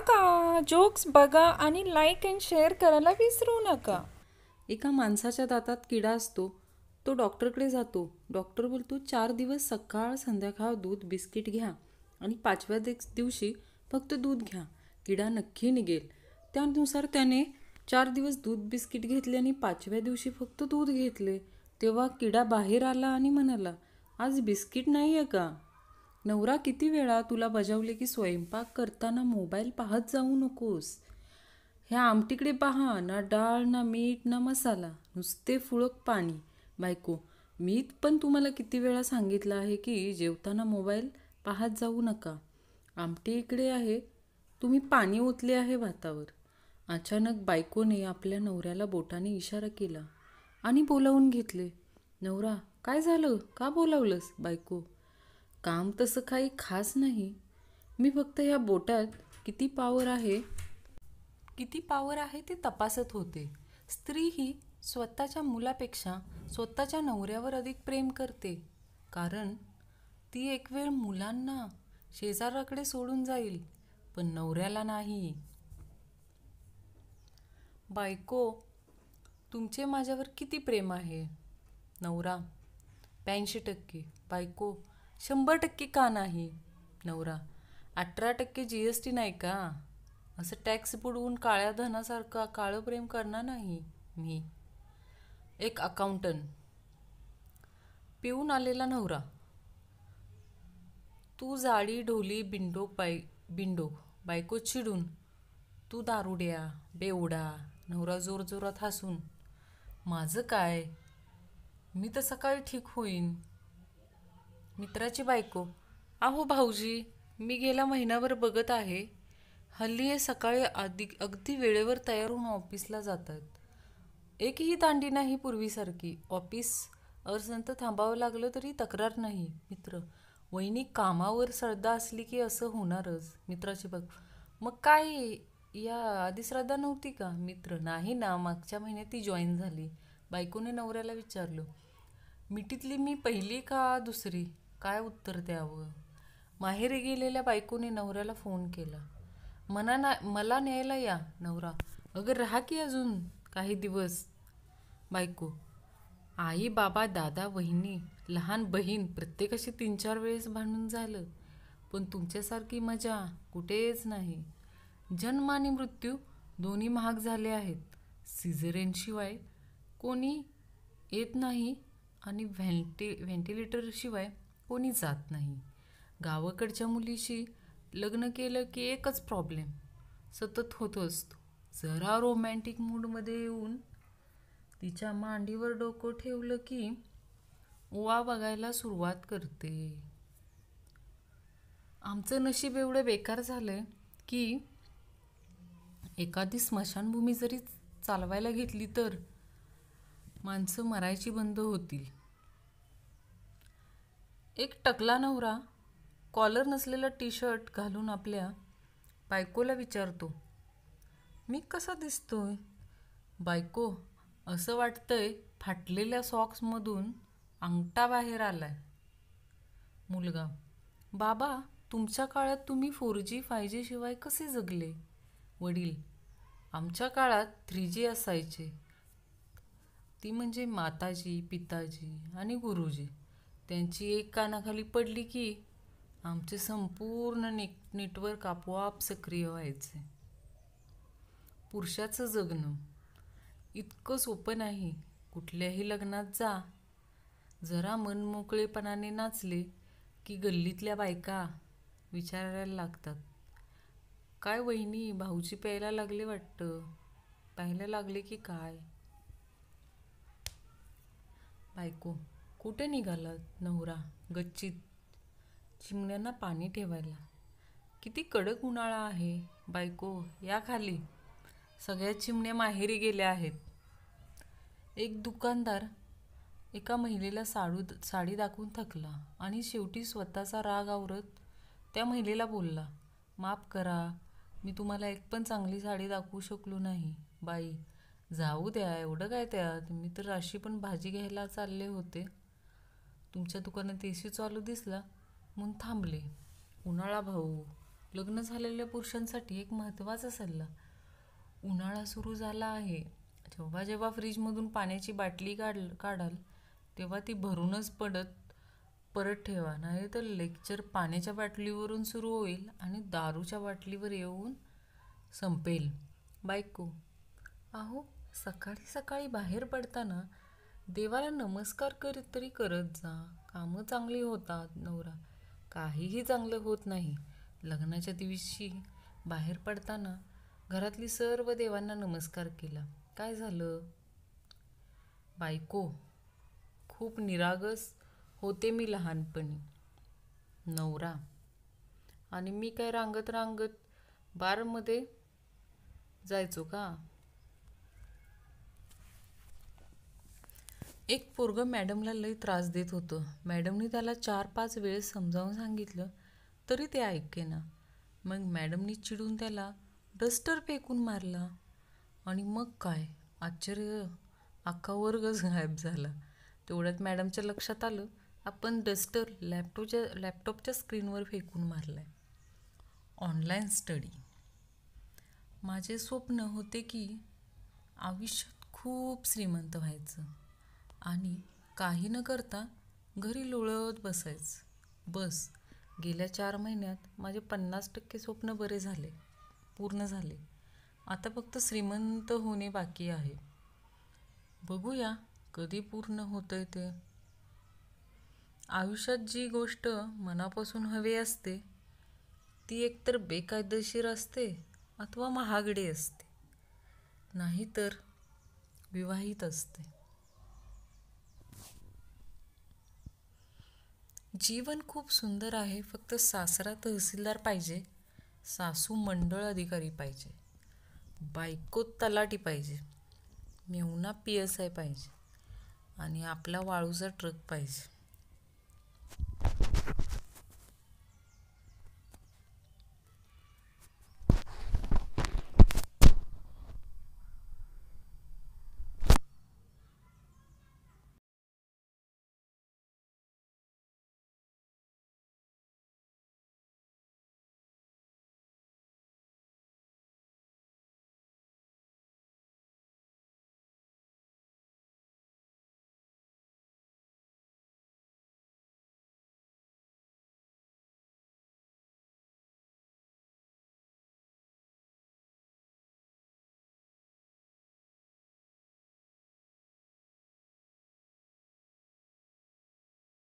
का जोक्स बघा आणि लाईक अँड शेअर करायला विसरू नका. एका माणसाच्या दातात किडा असतो. तो डॉक्टरकडे जातो. डॉक्टर बोलतो 4 दिवस सकाळ संध्याकाळ दूध बिस्किट घ्या आणि 5व्या दिवशी फक्त दूध घ्या, किडा नक्की निघेल. त्यानुसार त्याने 4 दिवस दूध बिस्किट घेतले आणि 5व्या दिवशी फक्त दूध घेतले. तेव्हा किडा बाहेर आला आणि म्हणाला, आज बिस्किट नाही आहे का? नवरा किती वेळा तुला बजावले की स्वयंपाक करताना मोबाईल पाहत जाऊ नकोस. ह्या आमटीकडे पहा, ना डाळ ना मीठ ना मसाला, नुसते फुळक पाणी. बायको, मी पण तुम्हाला किती वेळा सांगितलं आहे की जेवताना मोबाईल पाहत जाऊ नका. आमटी इकडे आहे, तुम्ही पाणी ओतले आहे भातावर. अचानक बायकोने आपल्या नवऱ्याला बोटाने इशारा केला आणि बोलावून घेतले. नवरा, काय झालं, का बोलावलंस? बायको, काम तसं काही खास नाही, मी फक्त ह्या बोटात किती पावर आहे ते तपासत होते. स्त्री ही स्वतःच्या मुलापेक्षा स्वतःच्या नवऱ्यावर अधिक प्रेम करते, कारण ती एक वेळ मुलांना शेजाराकडे सोडून जाईल, पण नवऱ्याला नाही. बायको, तुमचे माझ्यावर किती प्रेम आहे? नवरा, 85%. बायको, 100% का नाही? नवरा, 18% GST नाही का? असं टॅक्स बुडवून काळ्या धनासारखा काळं प्रेम करणार नाही मी. एक अकाउंटंट. पिऊन आलेला नवरा, तू जाडी ढोली बिंडोक. बायको चिडून, तू दारुड्या बेवडा. नवरा जोरजोरात हसून, माझं काय, मी तर सकाळी ठीक होईन. मित्राची बायको, अहो भाऊजी, मी गेला महिनाभर बघत आहे, हल्ली हे सकाळी अगदी वेळेवर तयार होऊन ऑफिसला जातात. एकही दांडी नाही पूर्वीसारखी. ऑफिस अर्जंत थांबावं लागलं तरी तक्रार नाही. मित्र, वहिनी कामावर श्रद्धा असली की असं होणारच. मित्राची बायको, मग काय या आधी श्रद्धा नव्हती का? मित्र, नाही ना, मागच्या महिन्यात ती जॉईन झाली. बायकोने नवऱ्याला विचारलं, मिठीतली मी पहिली का दुसरी? काय उत्तर द्यावं? माहेरी गेलेल्या बायकोने नवऱ्याला फोन केला. मला न्यायला या. नवरा, अगं राहा की अजून काही दिवस. बायको, आई बाबा दादा वहिनी लहान बहीण प्रत्येकाशी 3-4 वेळेस भांडून झालं, पण तुमच्यासारखी मजा कुठेच नाही. जन्म आणि मृत्यू दोन्ही महाग झाले आहेत. सिझेरियनशिवाय कोणी येत नाही आणि व्हेंटिलेटरशिवाय कोणी जात नाही. गावाकडच्या मुलीशी लग्न केलं की एकच प्रॉब्लेम सतत होत असतो. जरा रोमॅन्टिक मूडमध्ये येऊन तिच्या मांडीवर डोकं ठेवलं की ओवा बघायला सुरुवात करते. आमचं नशीब एवढं बेकार झालंय की एखादी स्मशानभूमी जरी चालवायला घेतली तर माणसं मरायची बंद होतील. एक टकला नवरा कॉलर नसलेला टी-शर्ट घालून आपल्या बायकोला विचारतो, मी कसा दिसतोय? बायको, असं वाटतंय फाटलेल्या सॉक्समधून अंगठा बाहेर आलाय. मुलगा, बाबा, तुमच्या काळात तुम्ही 4G 5G शिवाय कसे जगले? वडील, आमच्या काळात 3G असायचे, ती म्हणजे माताजी पिताजी आणि गुरुजी. त्यांची एक कानाखाली पडली की आमचे संपूर्ण नेटवर्क आपोआप सक्रिय व्हायचे. पुरुषाचं जगणं इतकं सोपं नाही. कुठल्याही लग्नात जा, जरा मनमोकळेपणाने नाचले की गल्लीतल्या बायका विचारायला लागतात, काय वहिनी, भाऊजी प्यायला लागले वाटतं, पाहायला लागले की काय? बायको, कुठे निघालात? नवरा, गच्चीत चिमण्यांना पाणी ठेवायला. किती कडक उन्हाळा आहे. बायको, या खाली, सगळ्या चिमण्या माहेरी गेल्या आहेत. एक दुकानदार एका महिलेला साडी दाखवून थकला आणि शेवटी स्वतःचा राग आवरत त्या महिलेला बोलला, माफ करा, मी तुम्हाला एक पण चांगली साडी दाखवू शकलो नाही. बाई, जाऊ द्या, एवढं काय त्यात, मी तर अशी पण भाजी घ्यायला चालले होते, तुमच्या दुकानात AC चालू दिसला म्हणून थांबले. उन्हाळा भाऊ, लग्न झालेल्या पुरुषांसाठी एक महत्त्वाचा सल्ला. उन्हाळा सुरू झाला आहे. जेव्हा जेव्हा फ्रीजमधून पाण्याची बाटली काढाल तेव्हा ती भरूनच परत ठेवा. नाही तर लेक्चर पाण्याच्या बाटलीवरून सुरू होईल आणि दारूच्या बाटलीवर येऊन संपेल. बायको: अहो, सकाळी सकाळी बाहेर पडताना देवाला नमस्कार तरी करत जा. कामं चांगली होतात. नवरा: काहीही चांगलं होत नाही. लग्नाच्या दिवशी बाहेर पडताना घरातली सर्व देवांना नमस्कार केला, काय झालं? बायको: खूप निरागस होते मी लहानपणी. नवरा: आणि मी काय रांगत रांगत बारमध्ये जायचो का? एक पोरगं मॅडमला लई त्रास देत होतं. मॅडमनी त्याला 4-5 वेळेस समजावून सांगितलं तरी ते ऐकेना. मग मॅडमनी चिडून त्याला डस्टर फेकून मारला. आणि मग काय आश्चर्य, अख्खा वर्गच गायब झाला. तेवढ्यात मॅडमच्या लक्षात आलं आपण डस्टर लॅपटॉपच्या स्क्रीनवर फेकून मारलाय. Online study. माझे स्वप्न होते की आयुष्यात खूप श्रीमंत व्हायचं आणि काही न करता घरी लोळत बसायचं. बस गेल्या 4 महिन्यात माझे 50% स्वप्न पूर्ण झाले. आता फक्त श्रीमंत होणे बाकी आहे. बघूया कधी पूर्ण होतंय ते. आयुष्यात जी गोष्ट मनापासून हवी असते ती एकतर बेकायदेशीर असते अथवा महागडी असते, नाहीतर विवाहित असते. जीवन खूप सुंदर आहे. फक्त सासरा तहसीलदार पाहिजे, सासू मंडळ अधिकारी पाहिजे, बायको तलाठी पाहिजे, मेहुणा PSI पाहिजे आणि आपला वाळूचा ट्रक पाहिजे.